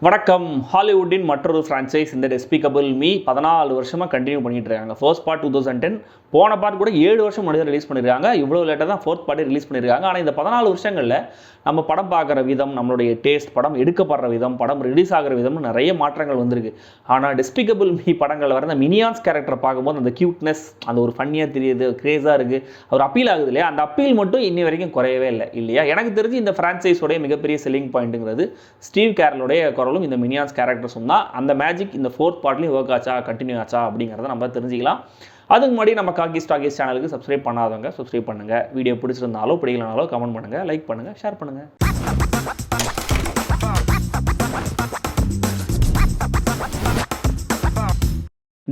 வணக்கம். ஹாலிவுட்டின் மற்றொரு ஃப்ரான்ச்சைஸ் இந்த டெஸ்பிகபிள் மீ 14 வருஷமாக கண்டினியூ பண்ணிட்டு இருக்காங்க. ஃபர்ஸ்ட் பார்ட் 2010, போன பார்ட் கூட 7 வருஷம் முன்னாடி ரிலீஸ் பண்ணியிருக்காங்க. இவ்வளோ லேட்டாக தான் ஃபோர்த் பார்ட்டே ரிலீஸ் பண்ணியிருக்காங்க. ஆனால் இந்த 14 வருஷங்களில் நம்ம படம் பார்க்குற விதம், நம்மளுடைய டேஸ்ட், படம் எடுக்கப்படுற விதம், படம் ரிலீஸ் ஆகிற விதம்னு நிறைய மாற்றங்கள் வந்திருக்கு. ஆனால் டெஸ்பிகபிள் மீ படங்களில் வர அந்த மினியான்ஸ் கேரக்டரை பார்க்கும்போது அந்த க்யூட்னஸ், அந்த ஒரு ஃபன்னியாக தெரியுது, கிரேஸாக இருக்குது, அவர் அப்பீல் ஆகுது இல்லையா, அந்த அப்பீல் மட்டும் இன்னி வரைக்கும் குறையவே இல்லை இல்லையா. எனக்கு தெரிஞ்சு இந்த ஃப்ரான்ச்சைஸோடைய மிகப்பெரிய செல்லிங் பாயிண்ட்டுங்கிறது ஸ்டீவ் கேரலோடைய குரலும் இந்த மினியான்ஸ் கேரக்டர்ஸும் தான். அந்த மேஜிக் இந்த ஃபோர்த் பார்ட்லையும் ஒர்க் ஆச்சா, கண்டினியூ ஆச்சா அப்படிங்கிறத நம்ம தெரிஞ்சிக்கலாம். அதுக்கு முன்னாடி நம்ம காக்கி ஸ்டாக்கீஸ் சேனலுக்கு சப்ஸ்கிரைப் பண்ணாதவங்க சப்ஸ்கிரைப் பண்ணுங்கள். வீடியோ பிடிச்சிருந்தாலோ பிடிக்கலனாலோ கமெண்ட் பண்ணுங்கள், லைக் பண்ணுங்கள், ஷேர் பண்ணுங்கள்.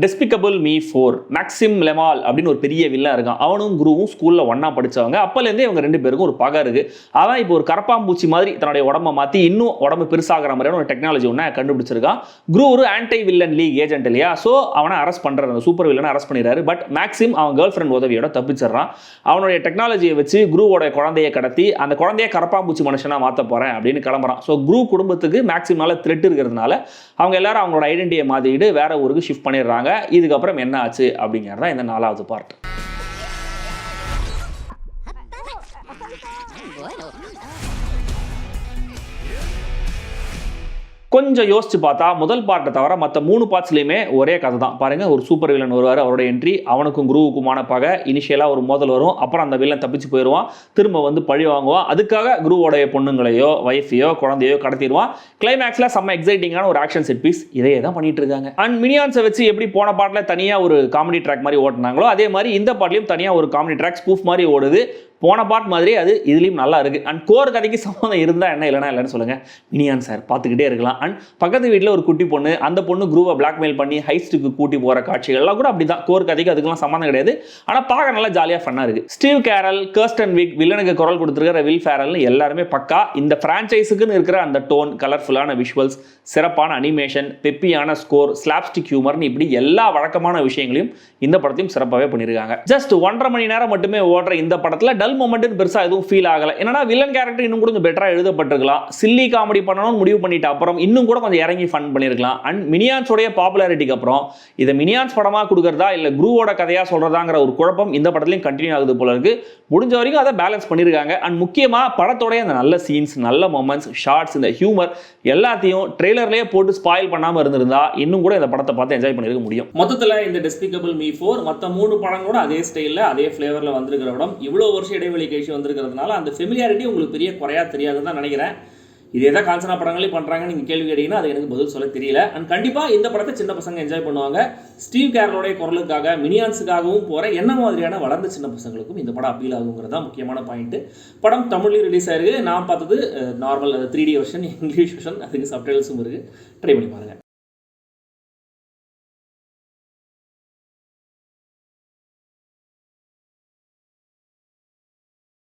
டெஸ்பிகபிள் மீ 4 மேக்சிம் லெமால் அப்படின்னு ஒரு பெரிய வில்லன் இருக்கான். அவனும் குருவும் ஸ்கூலில் ஒன்றா படித்தவங்க. அப்போலேருந்தே இவங்க ரெண்டு பேருக்கும் ஒரு பகை இருக்குது. அவன் இப்போ ஒரு கரப்பாம்பூச்சி மாதிரி தன்னுடைய உடம்பை மாற்றி இன்னும் உடம்பு பெருசாகிற மாதிரியான ஒரு டெக்னாலஜி ஒன்று கண்டுபிடிச்சிருக்கான். குரு ஒரு ஆன்டி வில்லன் லீக் ஏஜென்ட் இல்லையா. ஸோ அவனை அரெஸ்ட் பண்ணுறாரு, அந்த சூப்பர் வில்லனை அரெஸ்ட் பண்ணிடுறாரு. பட் மேக்சிம் அவன் கேர்ள் ஃப்ரெண்ட் உதவியோட தப்பிச்சிடறான். அவனுடைய டெக்னாலஜியை வச்சு குருவோட குழந்தையை கடத்தி அந்த குழந்தைய கரப்பாம்பூச்சி மனுஷனாக மாற்ற போகிறேன் அப்படின்னு கிளம்புறான். ஸோ குரு குடும்பத்துக்கு மேக்சிமால த்ரெட் இருக்கிறதுனால அவங்க எல்லாரும் அவங்களோட ஐடென்டிட்டியை மாற்றிக்கிட்டு வேற ஊருக்கு ஷிஃப்ட் பண்ணிடுறாங்க. இதுக்கப்புறம் என்ன ஆச்சு அப்படிங்கிறதா இந்த 4வது பார்ட். கொஞ்சம் யோசிச்சு பார்த்தா முதல் பார்ட்டை தவிர மற்ற 3 பார்ட்ஸ்லையுமே ஒரே கதை தான். பாருங்க, ஒரு சூப்பர் வில்லன் வருவார், அவரோட என்ட்ரி, அவனுக்கும் குருவுக்குமான பகை, இனிஷியலாக ஒரு மோதல் வரும், அப்புறம் அந்த வில்லன் தப்பிச்சு போயிடுவான், திரும்ப வந்து பழி வாங்குவான், அதுக்காக குருவோடைய பொண்ணுங்களையோ வைஃபையோ குழந்தையோ கடத்திடுவான். கிளைமேக்ஸில் செம்ம எக்ஸைட்டிங்கான ஒரு ஆக்ஷன் செட் பீஸ், இதையே தான் பண்ணிட்டு இருக்காங்க. அண்ட் மினியான்ஸை வச்சு எப்படி போன பார்ட்டில் தனியாக ஒரு காமெடி ட்ராக் மாதிரி ஓட்டினாங்களோ அதே மாதிரி இந்த பார்ட்லையும் தனியாக ஒரு காமெடி ட்ராக் ஸ்பூஃப் மாதிரி ஓடுது. போன பார்ட் மாதிரி அது இதுலேயும் நல்லா இருக்குது. அண்ட் கோர் கதைக்கு சம்மந்தம் இருந்தால் என்ன, இல்லைனா இல்லைன்னு சொல்லுங்கள். மினியான் சார் பார்த்துக்கிட்டே இருக்கலாம். அண்ட் பக்கத்து வீட்டில் ஒரு குட்டி பொண்ணு, அந்த பொண்ணு குரூவை பிளாக்மெயில் பண்ணி ஹைஸ்ட்டுக்கு கூட்டி போகிற காட்சிகள்லாம் கூட அப்படி தான். கோர் கதைக்கு அதுக்கெல்லாம் சம்மந்தம் கிடையாது. ஆனால் பார்க்க நல்லா ஜாலியாக ஃபன்னாக இருக்குது. ஸ்டீவ் கேரல், கர்ஸ்டன் விக், வில்லனுக்கு குரல் கொடுத்துருக்கிற வில் ஃபேரல்னு எல்லாருமே பக்கா. இந்த ஃப்ரான்ச்சைஸுக்குன்னு இருக்கிற அந்த டோன், கலர்ஃபுல்லான விஷுவல்ஸ், சிறப்பான அனிமேஷன், பெப்பியான ஸ்கோர், ஸ்லாப்ஸ்டிக் ஹியூமர்னு இப்படி எல்லா வழக்கமான விஷயங்களையும் இந்த படத்தையும் சிறப்பாகவே பண்ணியிருக்காங்க. ஜஸ்ட் 1.5 மணி நேரம் மட்டுமே ஓடுற இந்த படத்தில் டல் மொமெண்ட் பெருசா எதுவும் ஃபீல் ஆகல. என்னன்னா வில்லன் கேரக்டர் இன்னும் கூட கொஞ்சம் பெட்டரா எழுதப்பட்டிருக்கலாம். சில்லி காமெடி பண்ணணும்னு முடிவு பண்ணிட்ட அப்புறம் இன்னும் கூட கொஞ்சம் இறங்கி ஃபன் பண்ணிருக்கலாம். அண்ட் மினியான்ஸோடைய பாப்புலாரிட்டிக்கு அப்புறம் இதை மினியான்ஸ் படமா கொடுக்கறதா இல்ல குருவோட கதையா சொல்றதாங்கிற ஒரு குழப்பம் இந்த படத்துலயும் கண்டினியூ ஆகுது போல இருக்கு. முடிஞ்ச வரைக்கும் அதை பேலன்ஸ் பண்ணிருக்காங்க. அண்ட் முக்கியமா படத்தோடைய அந்த நல்ல சீன்ஸ், நல்ல மொமெண்ட்ஸ், ஷார்ட்ஸ், இந்த ஹியூமர் எல்லாத்தையும் ட்ரெய்லர்லயே போட்டு ஸ்பாயில் பண்ணாம இருந்திருந்தா இன்னும் கூட இந்த படத்தை பார்த்து என்ஜாய் பண்ணிருக்க முடியும். மொத்தத்தில் இந்த டெஸ்பிகபிள் மீ 4 மற்ற 3 படம் கூட அதே ஸ்டைலில் அதே ஃபிளேவரில் வந்திருக்கிற படம். இவ்வளோ வருஷம் இடைவெளி கழிச்சு வந்திருக்கிறதுனால அந்த ஃபெமிலியாரிட்டி உங்களுக்கு பெரிய குறையா தெரியாதுன்னு தான் நினைக்கிறேன். இது எதாவது காஞ்சனா படங்களையும் பண்ணுறாங்கன்னு நீங்கள் கேள்வி கேட்டீங்கன்னா அது எனக்கு பதில் சொல்ல தெரியல. அண்ட் கண்டிப்பாக இந்த படத்தை சின்ன பசங்க என்ஜாய் பண்ணுவாங்க. ஸ்டீவ் கேரலோடைய குரலுக்காக, மினியான்ஸுக்காகவும் போகிற என்ன மாதிரியான வளர்ந்த சின்ன பசங்களுக்கும் இந்த படம் அப்பீல் ஆகுங்கிறது தான் முக்கியமான பாயிண்ட். படம் தமிழ்லையும் ரிலீஸ் ஆயிருக்கு. நான் பார்த்தது normal 3D version, English version, அதுக்கு சப்டைட்டில்ஸும் இருக்குது. ட்ரை பண்ணி பாருங்கள்.